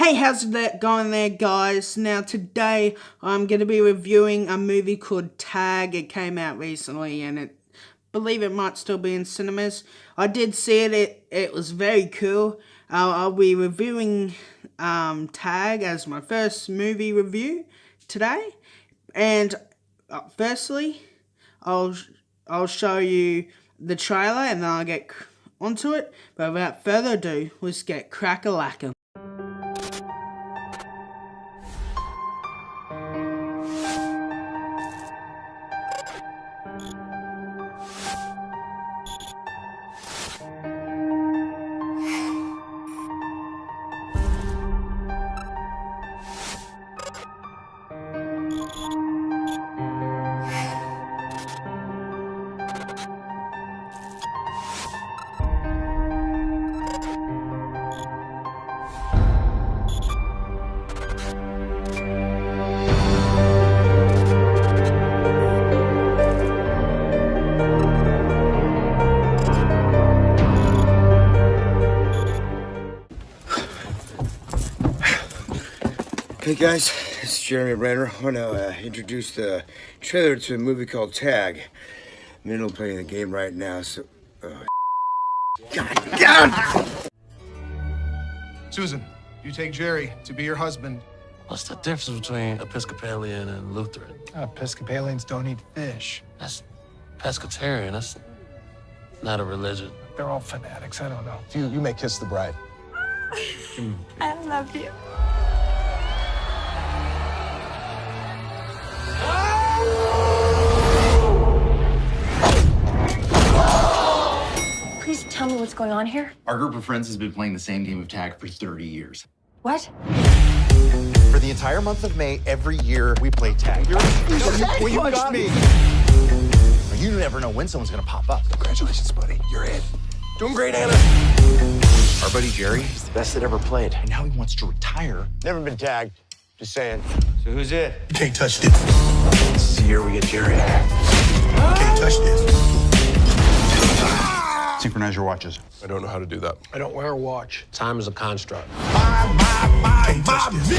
Hey, how's that going there, guys? Now, today I'm going to be reviewing a movie called Tag. It came out recently and I believe it might still be in cinemas. I did see it. It was very cool. I'll be reviewing Tag as my first movie review today. And firstly, I'll show you the trailer and then I'll get onto it. But without further ado, let's get crack-a-lackin'. Hey guys, it's Jeremy Renner. I want to introduce the trailer to a movie called Tag. I'm in the middle of playing the game right now, so... God! Susan, you take Jerry to be your husband. What's the difference between Episcopalian and Lutheran? Episcopalians don't eat fish. That's pescatarian. That's not a religion. They're all fanatics. I don't know. You may kiss the bride. I love you. Please tell me what's going on here. Our group of friends has been playing the same game of tag for 30 years. What? For the entire month of May, every year we play tag. You punched me. You never know when someone's gonna pop up. Congratulations, buddy. You're in. Doing great, Anna. Our buddy Jerry is the best that ever played, and now he wants to retire. Never been tagged. Just saying. So who's it? You can't touch this. This is the year we get Jerry. You can't touch this. Synchronize your watches. I don't know how to do that. I don't wear a watch. Time is a construct. Can't touch this.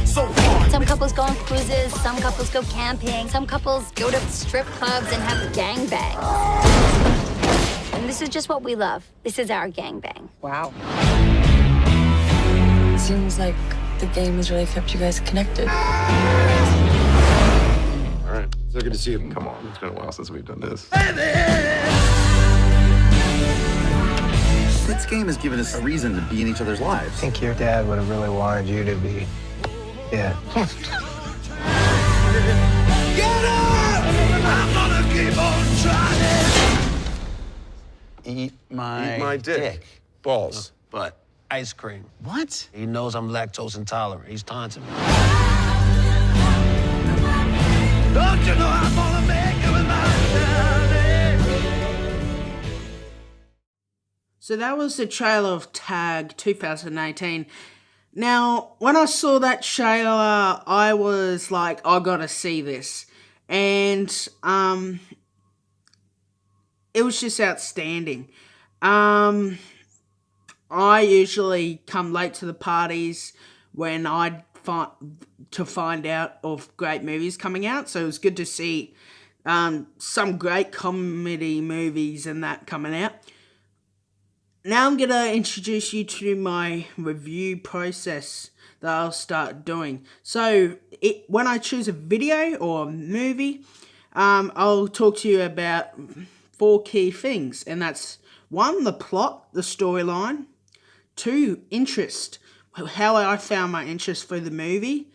Some couples go on cruises, some couples go camping, some couples go to strip clubs and have gangbangs. And this is just what we love. This is our gangbang. Wow. Seems like the game has really kept you guys connected. All right, so good to see you. Come on, it's been a while since we've done this. This game has given us a reason to be in each other's lives. I think your dad would have really wanted you to be. Yeah. Get up! I'm gonna keep on trying. Eat my dick. Balls. But ice cream. What? He knows I'm lactose intolerant. He's taunting me. Don't you know I'm gonna make it with my So that was the trailer of Tag 2018. Now, when I saw that trailer, I was like, I gotta see this. And it was just outstanding. I usually come late to the parties when I find out of great movies coming out. So it was good to see some great comedy movies and that coming out. Now I'm going to introduce you to my review process that I'll start doing. So when I choose a video or a movie, I'll talk to you about 4 key things. And that's 1, the plot, the storyline. 2, interest, how I found my interest for the movie.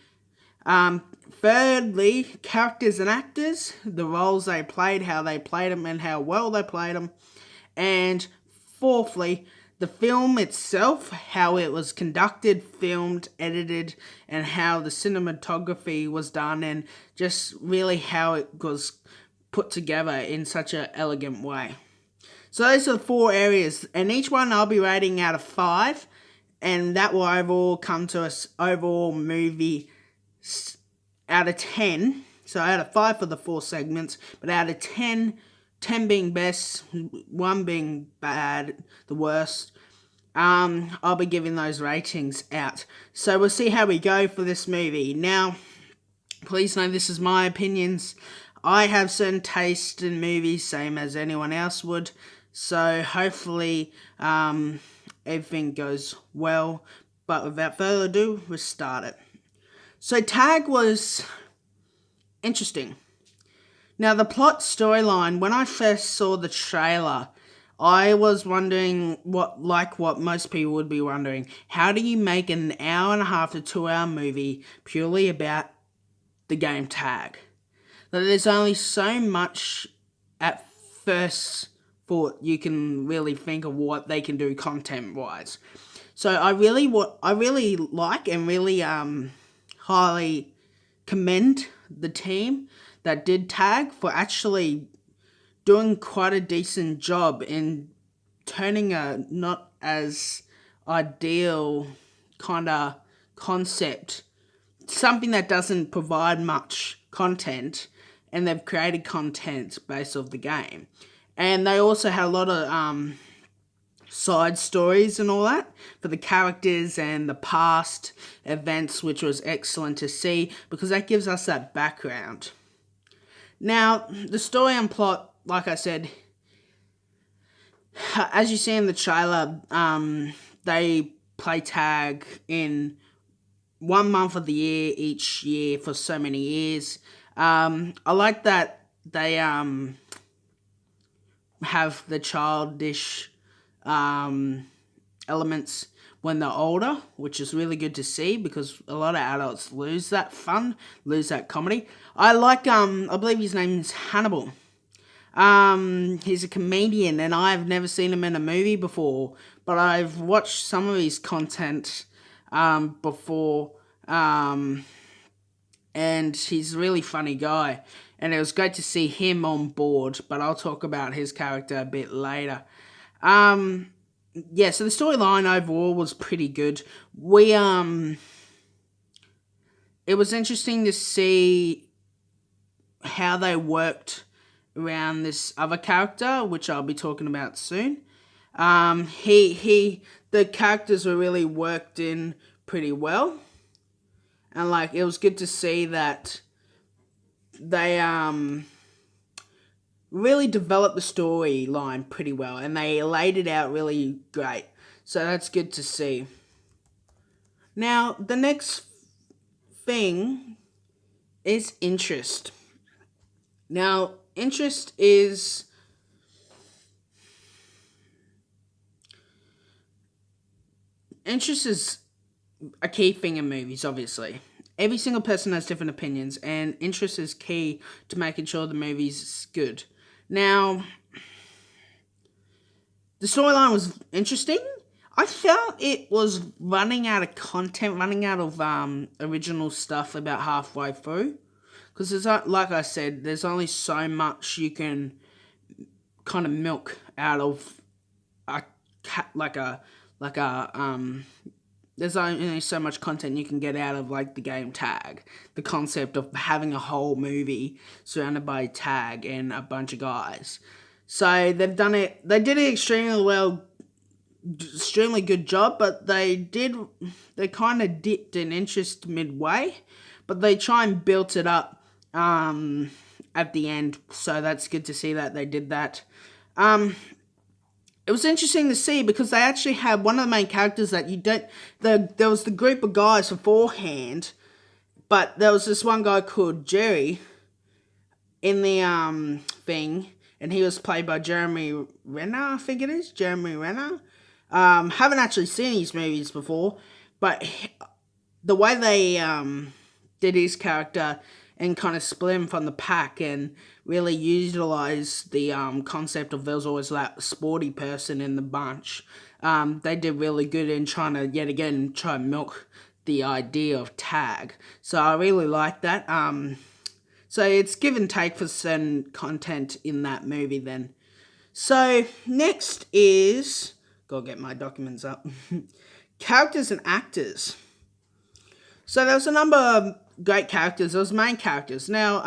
Thirdly, characters and actors, the roles they played, how they played them and how well they played them. And fourthly, the film itself, how it was conducted, filmed, edited, and how the cinematography was done, and just really how it was put together in such an elegant way. So those are the 4 areas, and each one I'll be rating out of 5, and that will overall come to us overall movie out of 10. So out of 5 for the 4 segments, but out of 10 being best, 1 being bad, the worst. I'll be giving those ratings out. So we'll see how we go for this movie. Now, please know this is my opinions. I have certain taste in movies, same as anyone else would. So hopefully everything goes well. But without further ado, we'll start it. So Tag was interesting. Now the plot storyline, when I first saw the trailer, I was wondering what most people would be wondering. How do you make an hour and a half to 2 hour movie purely about the game Tag? That there's only so much at first thought you can really think of what they can do content wise. So I really like and really highly commend the team that did Tag for actually doing quite a decent job in turning a not as ideal kind of concept, something that doesn't provide much content, and they've created content based off the game. And they also had a lot of side stories and all that for the characters and the past events, which was excellent to see because that gives us that background. Now, the story and plot, like I said, as you see in the trailer, they play Tag in 1 month of the year each year for so many years. I like that they have the childish elements when they're older, which is really good to see because a lot of adults lose that fun, lose that comedy. I like, I believe his name's Hannibal. He's a comedian and I've never seen him in a movie before, but I've watched some of his content before, and he's a really funny guy, and it was great to see him on board, but I'll talk about his character a bit later. Yeah, so the storyline overall was pretty good. It was interesting to see how they worked around this other character, which I'll be talking about soon. The characters were really worked in pretty well. And like it was good to see that they really developed the storyline pretty well and they laid it out really great. So that's good to see. Now, the next thing is interest. Now, interest is a key thing in movies, obviously. Every single person has different opinions, and interest is key to making sure the movie's good. Now, the storyline was interesting. I felt it was running out of content, running out of original stuff about halfway through. Because there's, like I said, there's only so much you can kind of milk out of there's only so much content you can get out of like the game Tag. The concept of having a whole movie surrounded by Tag and a bunch of guys. So they did it extremely well, extremely good job, but they kind of dipped in interest midway, but they try and built it up at the end, so that's good to see that they did that. It was interesting to see because they actually had one of the main characters that there was the group of guys beforehand, but there was this one guy called Jerry in the thing, and he was played by Jeremy Renner, I think it is, Jeremy Renner. Haven't actually seen his movies before, but the way they did his character and kind of split him from the pack and really utilized the concept of there was always that sporty person in the bunch. They did really good in trying to, yet again, try and milk the idea of Tag. So I really like that. So it's give and take for certain content in that movie then. So next is, gotta get my documents up, characters and actors. So there was a number of great characters. There was main characters. Now,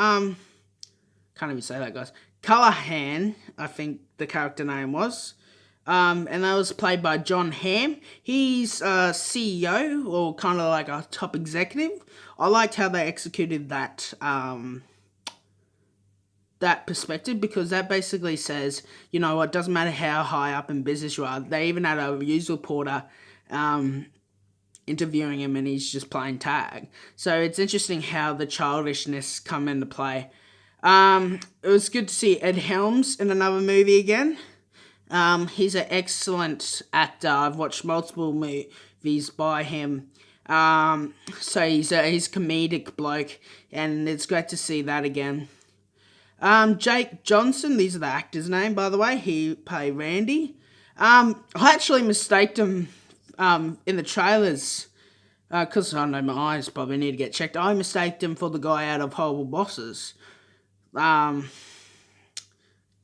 can't even say that, guys. Callahan, I think the character name was. And that was played by John Hamm. He's a CEO, or kind of like a top executive. I liked how they executed that that perspective, because that basically says, you know, it doesn't matter how high up in business you are. They even had a news reporter interviewing him, and he's just playing tag. So it's interesting how the childishness come into play. It was good to see Ed Helms in another movie again. He's an excellent actor. I've watched multiple movies by him. So he's a comedic bloke, and it's great to see that again. Jake Johnson, these are the actor's name, by the way. He played Randy. I actually mistaked him in the trailers, because I know my eyes probably need to get checked. I mistaked him for the guy out of Horrible Bosses. Don't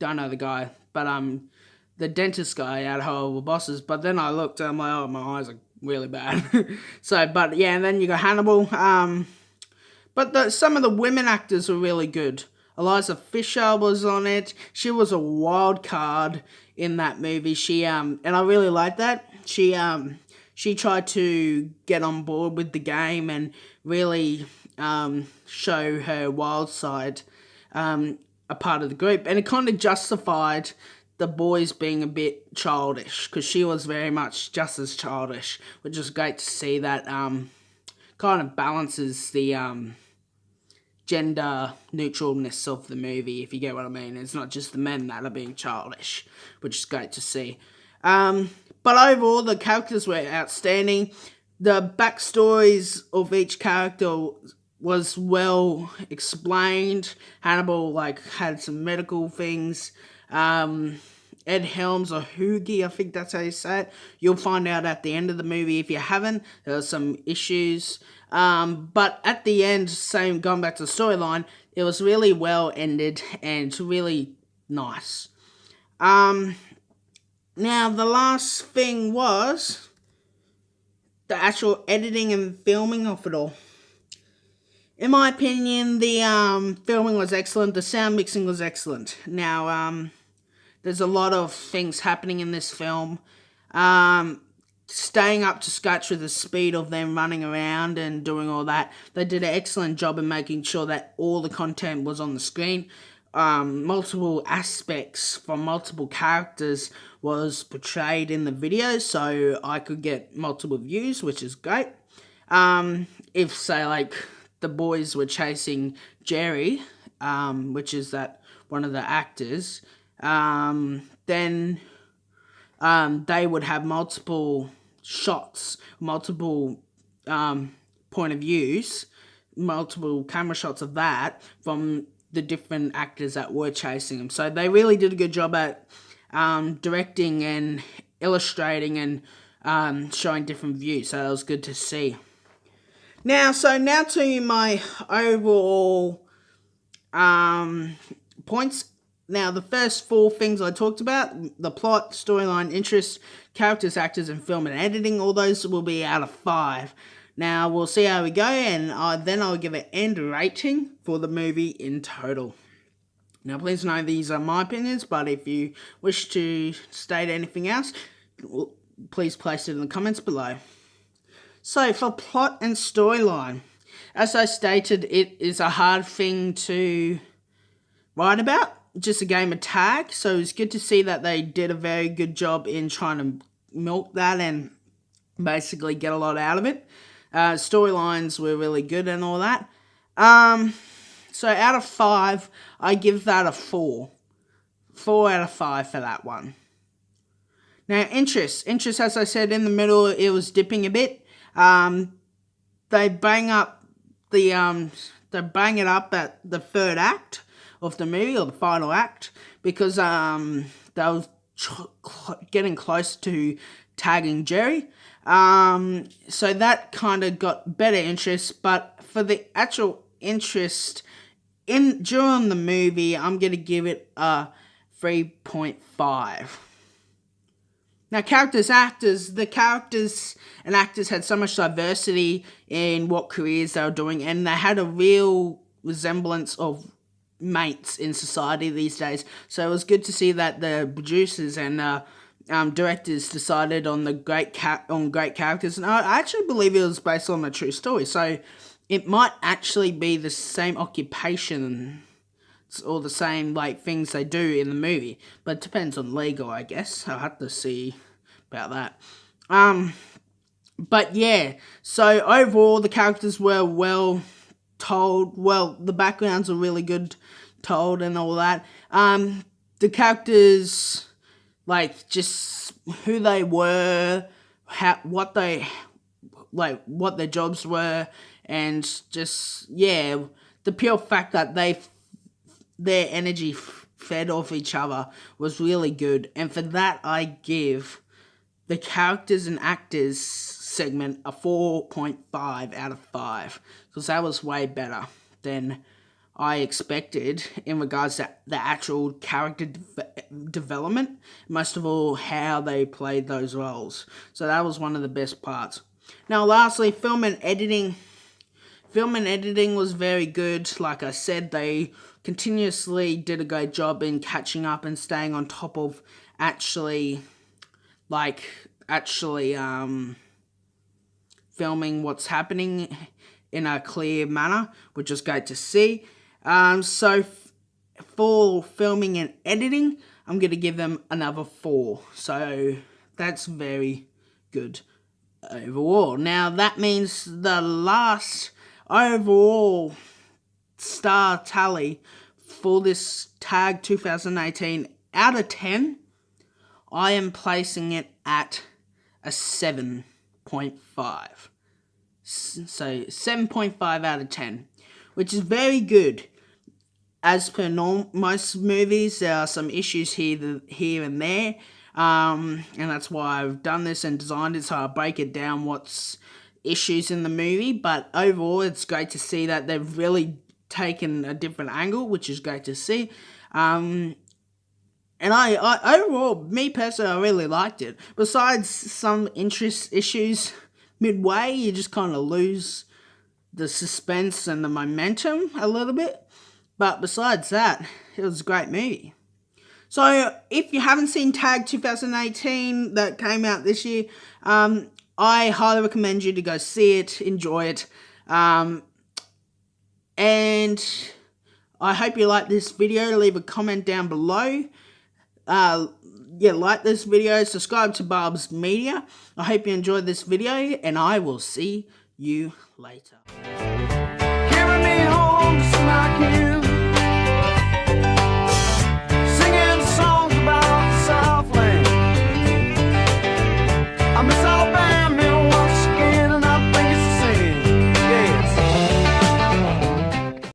know the guy, but the dentist guy out of Horrible Bosses. But then I looked and I'm like, oh, my eyes are really bad. So, but yeah, and then you got Hannibal. But some of the women actors were really good. Eliza Fisher was on it. She was a wild card in that movie. She and I really liked that. She tried to get on board with the game and really show her wild side, a part of the group, and it kind of justified the boys being a bit childish, because she was very much just as childish, which is great to see. That kind of balances the gender neutralness of the movie, if you get what I mean. It's not just the men that are being childish, which is great to see. But overall, the characters were outstanding. The backstories of each character was well explained. Hannibal had some medical things. Ed Helms, or Hoogie, I think that's how you say it. You'll find out at the end of the movie. If you haven't, there are some issues. But at the end, going back to the storyline, it was really well ended and really nice. Now, the last thing was the actual editing and filming of it all. In my opinion, the filming was excellent. The sound mixing was excellent. Now, there's a lot of things happening in this film. Staying up to scratch with the speed of them running around and doing all that. They did an excellent job in making sure that all the content was on the screen. Multiple aspects from multiple characters was portrayed in the video, so I could get multiple views, which is great. If, say, the boys were chasing Jerry, which is that one of the actors, then they would have multiple shots, multiple point of views, multiple camera shots of that from the different actors that were chasing them. So they really did a good job at directing and illustrating and showing different views. So that was good to see. Now to my overall points. Now, the first four things I talked about, the plot, storyline, interest, characters, actors, and film and editing, all those will be out of 5. Now, we'll see how we go, and then I'll give an end rating for the movie in total. Now, please know these are my opinions, but if you wish to state anything else, please place it in the comments below. So, for plot and storyline, as I stated, it is a hard thing to write about. Just a game of tag, so it's good to see that they did a very good job in trying to milk that and basically get a lot out of it. Storylines were really good and all that. So out of 5, I give that a 4. 4 out of 5 for that one. Now, interest, as I said, in the middle, it was dipping a bit. They bang it up at the third act of the movie, or the final act, because they were getting close to tagging Jerry. So that kind of got better interest, but for the actual interest during the movie, I'm going to give it a 3.5. Now, the characters and actors had so much diversity in what careers they were doing, and they had a real resemblance of mates in society these days. So it was good to see that the producers and directors decided on the great characters, and I actually believe it was based on a true story. So it might actually be the same occupation or the same like things they do in the movie, but it depends on legal, I guess. I'll have to see about that. But yeah, so overall the characters were well told. Well, the backgrounds are really good told and all that. The characters, like, just who they were, what their jobs were, and just, yeah, the pure fact that their energy fed off each other was really good. And for that, I give the characters and actors segment a 4.5 out of 5, because that was way better than I expected in regards to the actual character development, most of all how they played those roles. So that was one of the best parts. Now lastly, film and editing. Film and editing was very good. Like I said, they continuously did a great job in catching up and staying on top of actually filming what's happening in a clear manner, which is great to see. So for filming and editing, I'm going to give them another 4. So that's very good overall. Now that means the last overall star tally for this Tag 2018 out of 10, I am placing it at a 7.5. So 7.5 out of 10, which is very good. As per most movies, there are some issues here and there, and that's why I've done this and designed it, so I'll break it down what's issues in the movie. But overall, it's great to see that they've really taken a different angle, which is great to see. And I overall, me personally, I really liked it. Besides some interest issues midway, you just kind of lose the suspense and the momentum a little bit. But besides that, it was a great movie. So if you haven't seen Tag 2018 that came out this year, I highly recommend you to go see it, enjoy it. And I hope you like this video. Leave a comment down below. Like this video, subscribe to Barbs Media. I hope you enjoyed this video, and I will see you later. Carry me home to my kids.